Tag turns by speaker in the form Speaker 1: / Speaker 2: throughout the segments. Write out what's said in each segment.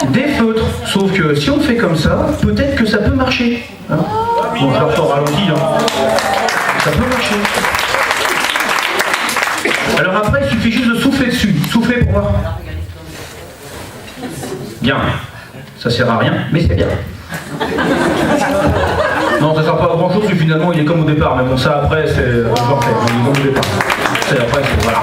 Speaker 1: des feutres. Sauf que si on fait comme ça, peut-être que ça peut marcher. Hein, bon, je leur fais au ralenti, hein. Ça peut marcher. Alors après, il suffit juste de souffler dessus. Souffler pour voir. Bien. Ça sert à rien, mais c'est bien. Non, ça sert pas à grand chose, finalement il est comme au départ, mais bon, ça après, c'est. Je vais en faire, il est comme au départ. C'est après, c'est. Voilà.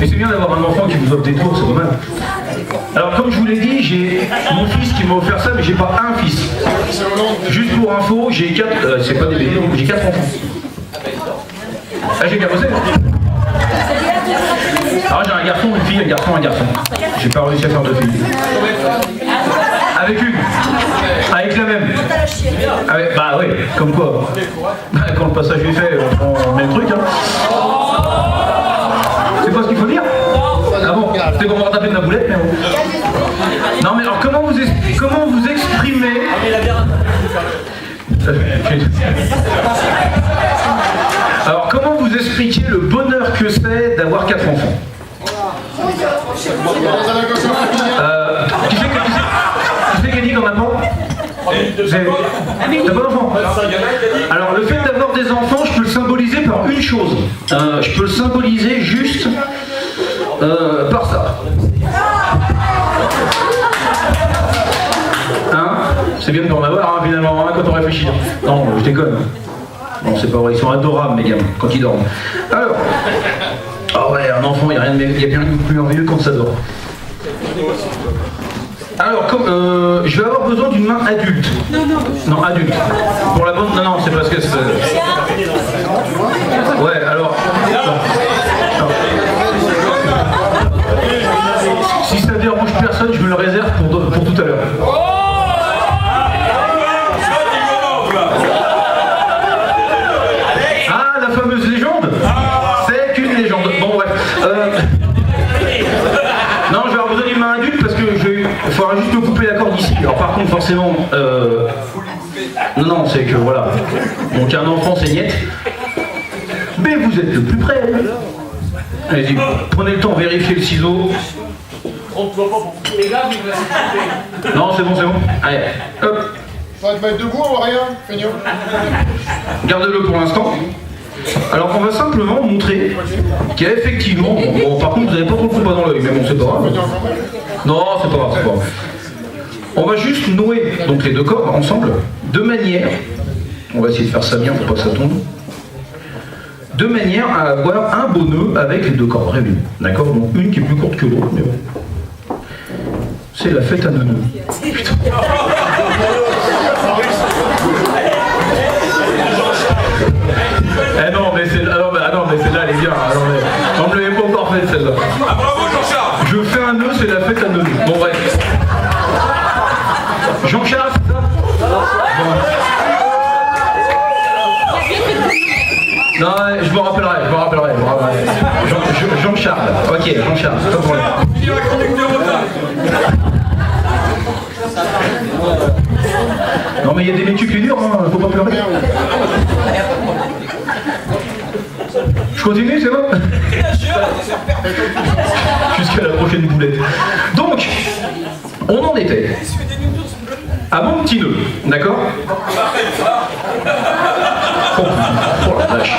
Speaker 1: Mais c'est bien d'avoir un enfant qui vous offre des tours, c'est dommage. Alors, comme je vous l'ai dit, j'ai mon fils qui m'a offert ça, mais j'ai pas un fils. Juste pour info, j'ai 4. C'est pas des bébés, j'ai 4 enfants. Ah, j'ai bien bossé. Alors, j'ai un garçon, une fille, un garçon, un garçon. J'ai pas réussi à faire 2 filles. Avec une. Avec la même. Avec, bah oui, comme quoi. Bah, quand le passage est fait, on prend le même truc. Hein. C'est pas ce qu'il faut dire? Ah bon, c'est qu'on va taper de la boulette, mais bon. Non mais alors comment vous exprimez... Alors comment vous expliquez le bonheur que c'est d'avoir 4 enfants? Qui c'est qui a dit qu'on a pas? T'as pas d'enfant? Alors le fait d'avoir des enfants, je peux le symboliser par une chose. Je peux le symboliser juste par ça. Hein? C'est bien de pas en avoir, hein, finalement, hein, quand on réfléchit. Non, je déconne. Non, c'est pas vrai, ils sont adorables, mes gamins, quand ils dorment. Alors, ah ouais, un enfant, il n'y a rien de plus merveilleux quand ça dort. Alors, comme, je vais avoir besoin d'une main adulte. Non, adulte. Pour la bonne... Non, c'est parce que c'est... Ouais, alors... Non. Si ça dérange personne, je me le réserve pour tout à l'heure. Ah, la fameuse légende? C'est qu'une légende. Bon, bref. Non, je vais avoir besoin d'une main adulte parce que il faudra juste me couper la corde ici. Alors par contre, forcément... Non, c'est que voilà. Donc un enfant, c'est niette. Mais vous êtes le plus près. Allez-y, prenez le temps, vérifiez le ciseau. Non, c'est bon. Allez, hop.
Speaker 2: Ça va te mettre debout ou rien, feignon?
Speaker 1: Garde-le pour l'instant. Alors on va simplement montrer qu'il y a effectivement... Bon, par contre, vous n'avez pas trop le compas dans l'œil, mais bon, c'est pas grave. Non, c'est pas grave. On va juste nouer donc les deux cordes ensemble, de manière... On va essayer de faire ça bien pour pas que ça tombe. De manière à avoir un beau nœud avec les deux cordes réunies. D'accord? Donc une qui est plus courte que l'autre, mais bon. C'est la fête à nos nœuds. Putain. Eh non, mais celle-là, elle est bien. On ne l'avait pas encore faite, celle-là.
Speaker 3: Ah, bravo, Jean-Charles!
Speaker 1: Je fais un nœud, c'est la fête à nos nœuds. Bon, bref. Jean-Charles, c'est ça? Bon. Non, je me rappellerai. Jean-Charles. Ok, Jean-Charles, c'est pas pour lui. Non mais il y a des métiers plus durs, hein, faut pas pleurer. Je continue, c'est bon? Jusqu'à la prochaine boulette. Donc, on en était à mon petit nœud, d'accord? Oh la vache.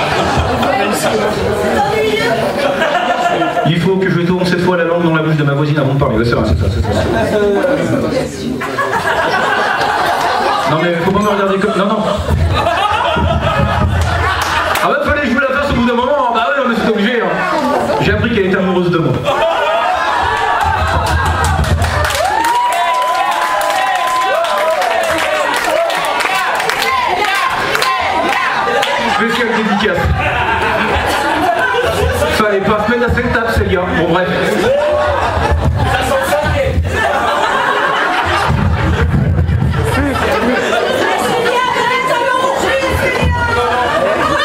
Speaker 1: Il faut que je tourne cette fois la langue dans la bouche de ma voisine avant de parler. Ouais, c'est ça. Non mais faut pas me regarder comme... Non. Ah bah fallait que je vous la fasse au bout d'un moment. Bah ouais, non mais c'est obligé. Hein. J'ai appris qu'elle était amoureuse de moi. Spécial dédicace. Fallait pas se mettre à cette table, c'est bien. Bon bref.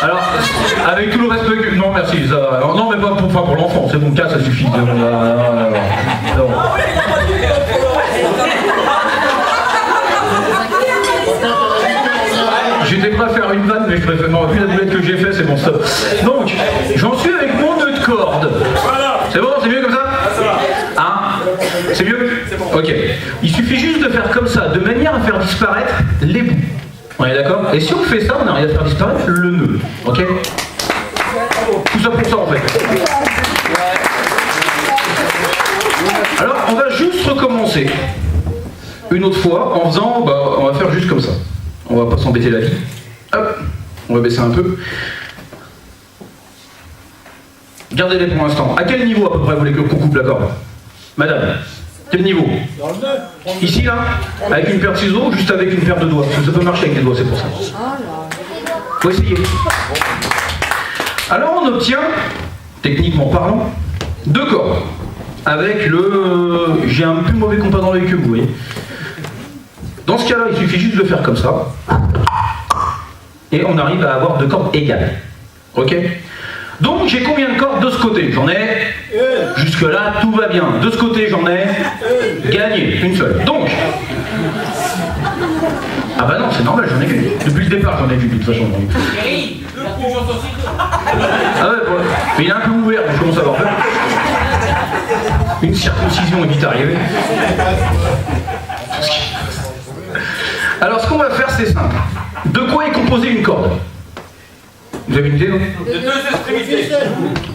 Speaker 1: Alors, avec tout le respect que... Non, merci. Ça... Non, mais pas pour l'enfant. C'est mon cas, ça suffit. Non. J'étais prêt à faire une vanne, mais je préfère... Non, vu la boulette que j'ai fait, c'est bon, stop. Donc, j'en suis avec mon nœud de corde. C'est bon, c'est mieux comme ça? C'est mieux? C'est bon. Ok. Il suffit juste de faire comme ça, de manière à faire disparaître les bouts. On est d'accord? Et si on fait ça, on arrive à faire disparaître le nœud. Ok? Tout ça pour ça en fait. Alors, on va juste recommencer. Une autre fois, en faisant, on va faire juste comme ça. On va pas s'embêter la vie. Hop, on va baisser un peu. Gardez-les pour l'instant. À quel niveau à peu près vous voulez qu'on coupe la corde? Madame, quel niveau? Ici là? Avec une paire de ciseaux ou juste avec une paire de doigts? Parce que ça peut marcher avec des doigts, c'est pour ça. Faut essayer. Alors on obtient, techniquement parlant, 2 cordes. Avec le... J'ai un plus mauvais compas dans l'œil que vous voyez. Dans ce cas-là, il suffit juste de faire comme ça. Et on arrive à avoir 2 cordes égales. Ok? Donc j'ai combien de cordes de ce côté? J'en ai... Jusque-là, tout va bien. De ce côté, j'en ai... Gagné, une seule. Donc... Ah bah non, c'est normal, j'en ai qu'une. Depuis le départ, j'en ai qu'une, de toute façon. Ah ouais, bon. Mais il est un peu ouvert, je commence à avoir peur. Une circoncision est vite arrivée. Alors ce qu'on va faire, c'est simple. De quoi est composée une corde? Vous avez une idée, non?
Speaker 3: De 2 extrémités.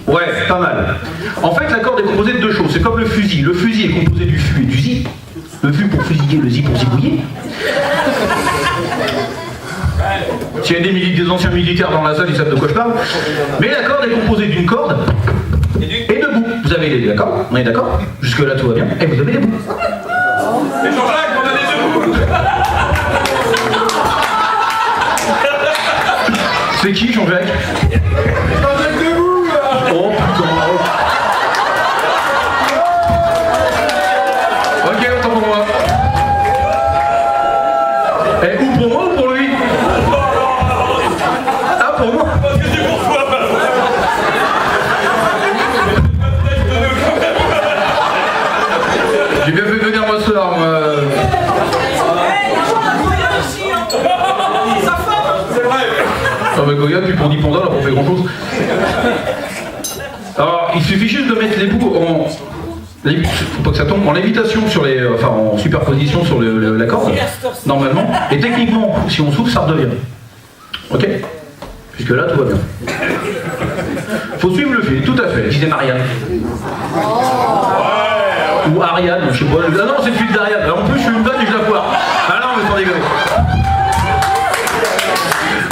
Speaker 1: Ouais, pas mal. En fait, la corde est composée de 2 choses. C'est comme le fusil. Le fusil est composé du fût et du zi. Le fût pour fusiller, le zi pour zigouiller. S'il y a des anciens militaires dans la salle, ils savent de quoi je parle. Mais la corde est composée d'une corde et de bouts. Vous avez les deux, d'accord? On est d'accord? Jusque-là, tout va bien. Et vous avez les bouts.
Speaker 3: Et Jean-Jacques, on a des 2 bouts.
Speaker 1: C'est qui, Jean-Jacques?
Speaker 2: Jean-Jacques debout là.
Speaker 1: Oh putain. Ok, autant pour moi. Eh, ou pour moi ou pour lui? Ah, pour moi.
Speaker 3: Parce que c'est pour toi.
Speaker 1: J'ai bien fait venir moi ce soir, moi. Ah bah Goya, puis pour 10 pandas, là, on fait grand chose. Alors, il suffit juste de mettre les bouts en... Faut pas que ça tombe en lévitation sur les... Enfin, en superposition sur la corde, normalement. Et techniquement, si on souffle, ça redevient. Ok? Puisque là, tout va bien. Faut suivre le fil, tout à fait, disait Marianne. Ou Ariane, je sais pas. Ah non, c'est le fil d'Ariane. En plus, je suis une bonne et je la foire. Ah non, mais sans déconner.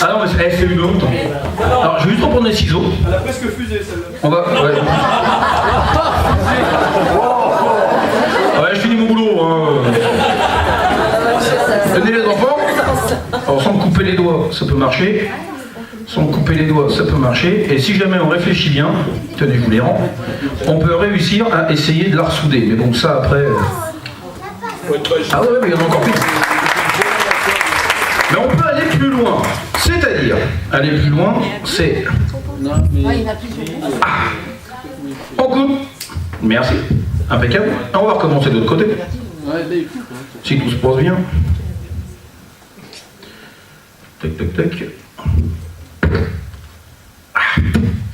Speaker 1: Ah non, mais c'est une honte. Alors, je vais juste reprendre les ciseaux.
Speaker 3: Elle a presque fusé celle-là.
Speaker 1: On va... Ouais. Ouais, je finis mon boulot. Hein. Tenez les enfants. Alors, sans me couper les doigts, ça peut marcher. Sans me couper les doigts, ça peut marcher. Et si jamais on réfléchit bien, tenez, je vous les rends, on peut réussir à essayer de la ressouder. Mais bon, ça après... Ah ouais, mais il y en a encore plus. Mais on peut aller plus loin. C'est-à-dire, aller plus loin, c'est... On coupe. Merci. Impeccable. On va recommencer de l'autre côté. Si tout se passe bien. Tac, tac, tac.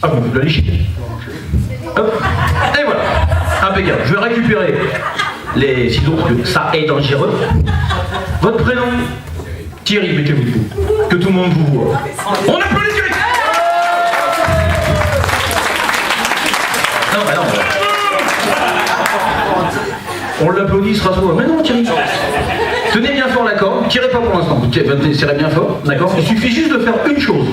Speaker 1: Ah bon, vous la léchez. Hop. Et voilà. Impeccable. Je vais récupérer les ciseaux parce que ça est dangereux. Votre prénom? Thierry, mettez-vous debout. Que tout le monde vous voit. On applaudit Thierry. Non, bah non. On l'applaudit, il sera soit. Mais non, Thierry. Tenez bien fort la corde. Tirez pas pour l'instant. Tirez bien fort, d'accord? Il suffit juste de faire une chose.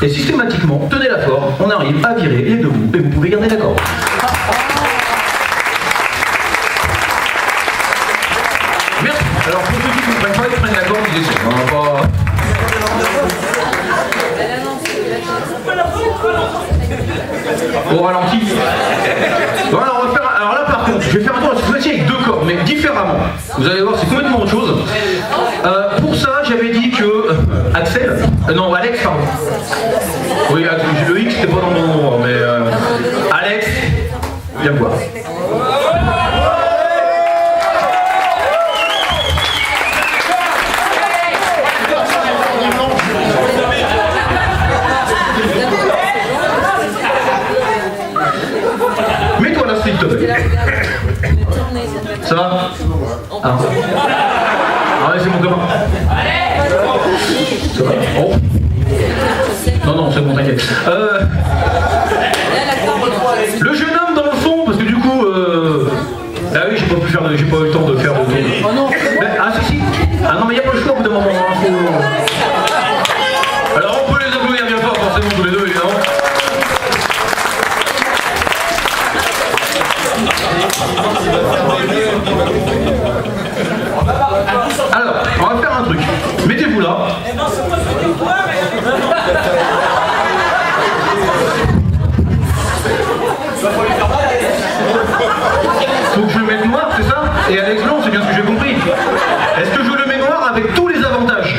Speaker 1: Et systématiquement, tenez-la fort. On arrive à virer les 2 bouts et vous pouvez garder la corde. Merci. Alors pour ceux qui ne comprennent pas, ils prennent la corde, ils descendent. On va pas... Au ralenti. Bon, alors, on va faire... alors là par contre, je vais faire un tour cette fois-ci avec 2 cordes, mais différemment. Vous allez voir, c'est complètement autre chose. Pour ça, j'avais dit que... Axel non, Alex, pardon. Oui, le X, c'était pas dans mon endroit, mais... Alex, viens me voir. Mets-toi là, s'il te plaît. Ça va? Ah, ah ouais, c'est mon copain. Ça va? Oh. Non, non, c'est bon, t'inquiète. Le jeune homme dans le fond, parce que du coup, ah oui, j'ai pas eu le temps de faire le tour. Oh non. Ah si si. Ah non, mais il n'y a pas le choix au bout d'un moment. Hein, Alors on peut les applaudir bien fort, forcément tous les deux, évidemment. Alors, on va faire un truc. Mettez-vous là. Faut que je le mette noir, c'est ça? Et Alex blanc, c'est bien ce que j'ai compris. Est-ce que je le mets noir avec tous les avantages?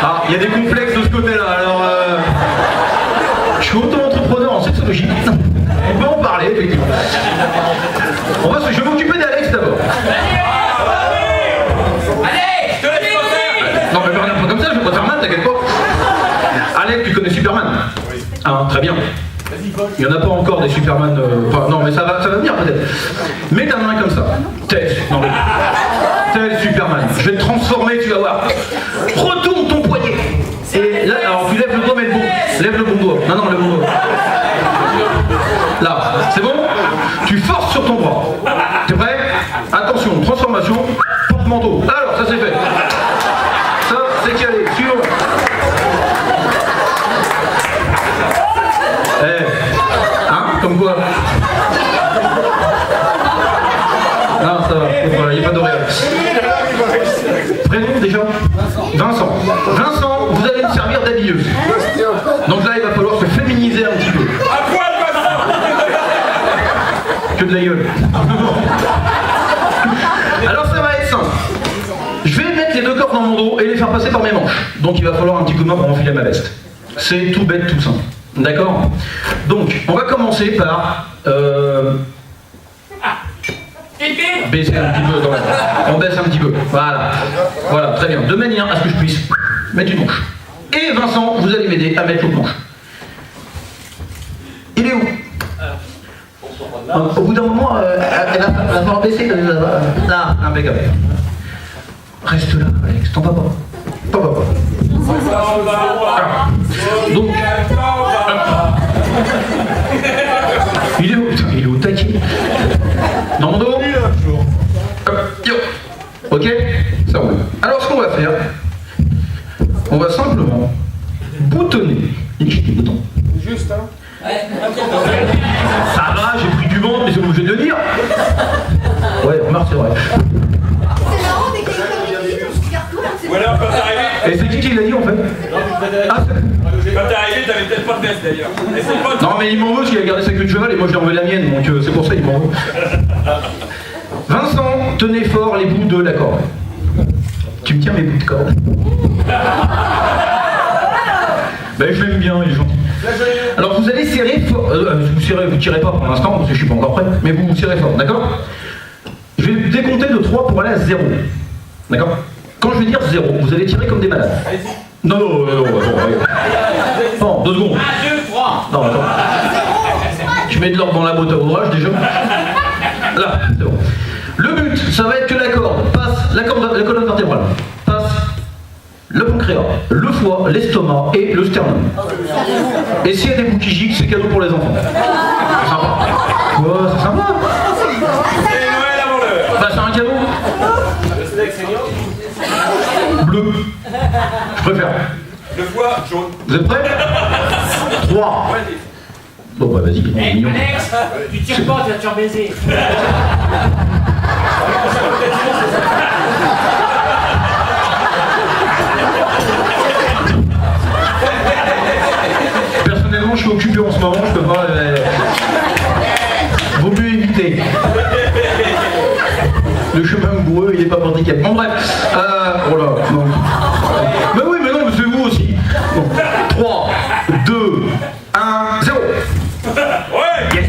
Speaker 1: Ah, il y a des complexes de ce côté-là, alors je suis auto-entrepreneur en sexologie. On peut en parler, effectivement. Je vais m'occuper d'Alex d'abord.
Speaker 3: Allez, je te laisse passer.
Speaker 1: Non, mais regarde pas comme ça, je vais pas faire mal, t'inquiète pas. Alex, tu connais Superman? Ah, très bien. Il n'y en a pas encore des Superman. Enfin, non, mais ça va venir peut-être. Mets ta main comme ça. Tel, non, mais... tel Superman. Je vais te transformer, tu vas voir. Retourne ton poignet. Et là, alors tu lèves le doigt, mais le bon. Lève le bon doigt. Non, non, le bon doigt. Là, c'est bon? Tu forces sur ton bras. T'es prêt? Attention, transformation. Porte-manteau. Alors, ça c'est fait. Ça, c'est calé. Suivant. Hein? Comme quoi? Non, ça va, il n'y a pas d'oreille. Prénom déjà? Vincent. Vincent, vous allez me servir d'habilleuse. Donc là, il va falloir se féminiser un petit peu.
Speaker 3: À poil, Vincent.
Speaker 1: Que de la gueule. Alors ça va être simple. Je vais mettre les deux cordes dans mon dos et les faire passer par mes manches. Donc il va falloir un petit coup de main pour enfiler ma veste. C'est tout bête, tout simple. D'accord? Donc, on va commencer par baisser un petit peu dans la... On baisse un petit peu. Voilà. Voilà, très bien. De manière à ce que je puisse mettre une manche. Et Vincent, vous allez m'aider à mettre l'autre manche. Il est où? Au bout d'un moment, elle va falloir baisser. Là, impeccable. Reste là, Alex, t'en vas pas. T'en vas pas. Alors, donc, il est où? Putain, il est au taquet. Dans mon dos. Yo. Ok? Ça roule. Alors ce qu'on va faire, on va simplement boutonner. J'ai des boutons.
Speaker 3: Juste, hein.
Speaker 1: Ça va, j'ai pris du vent, mais c'est obligé de le dire. Ouais, remarque, c'est vrai.
Speaker 4: C'est marrant, dès qu'il y a une comédie, on se regarde tout, là, c'est
Speaker 3: Ou alors, quand t'es arrivé,
Speaker 1: Et c'est qui l'a dit en fait? Ah,
Speaker 3: quand t'es arrivé, t'avais peut-être pas de veste d'ailleurs. Et c'est pas
Speaker 1: non, mais il m'en veut parce qu'il a gardé sa queue de cheval et moi j'ai enlevé la mienne, donc c'est pour ça il m'en veut. Vincent, tenez fort les bouts de la corde. Tu me tiens mes bouts de corde. Ben je l'aime bien, il est gentil. Alors vous allez serrer fort. Vous tirez pas pour l'instant parce que je suis pas encore prêt, mais vous serrez fort, d'accord? Je vais décompter de 3 pour aller à 0. D'accord? Quand je vais dire 0, vous allez tirer comme des malades. Non, non, non, attends. Non, 2 secondes.
Speaker 3: 1, 2, 3.
Speaker 1: Non, attends. Je mets de l'ordre dans la boîte à ouvrage déjà. Là, c'est bon. Le but, ça va être que la corde passe, la colonne vertébrale passe le pancréas, le foie, l'estomac et le sternum. Et s'il y a des bouts qui giclent, c'est cadeau pour les enfants. C'est sympa. Quoi, c'est sympa.
Speaker 3: C'est Noël avant l'heure.
Speaker 1: Bah, c'est un cadeau. Bleu. Je préfère.
Speaker 3: Le foie jaune.
Speaker 1: Vous êtes prêts? 3. Bon bah vas-y, on est mignon.
Speaker 5: Alex, tu tires pas, tu vas te faire baiser.
Speaker 1: Personnellement, je suis occupé en ce moment, je peux pas... Vaut mieux éviter. Le chemin boueux, il est pas praticable. Bon bref. Oh là, non. Mais oui, mais non, mais c'est vous aussi. Bon. 3, 2, 1, 0.
Speaker 3: Ouais.
Speaker 1: Yes.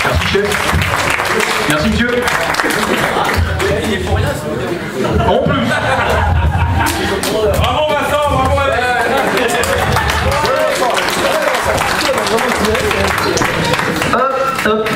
Speaker 1: Merci chef. Merci monsieur. En plus.
Speaker 3: Bravo Vincent, bravo Alex.
Speaker 1: Hop.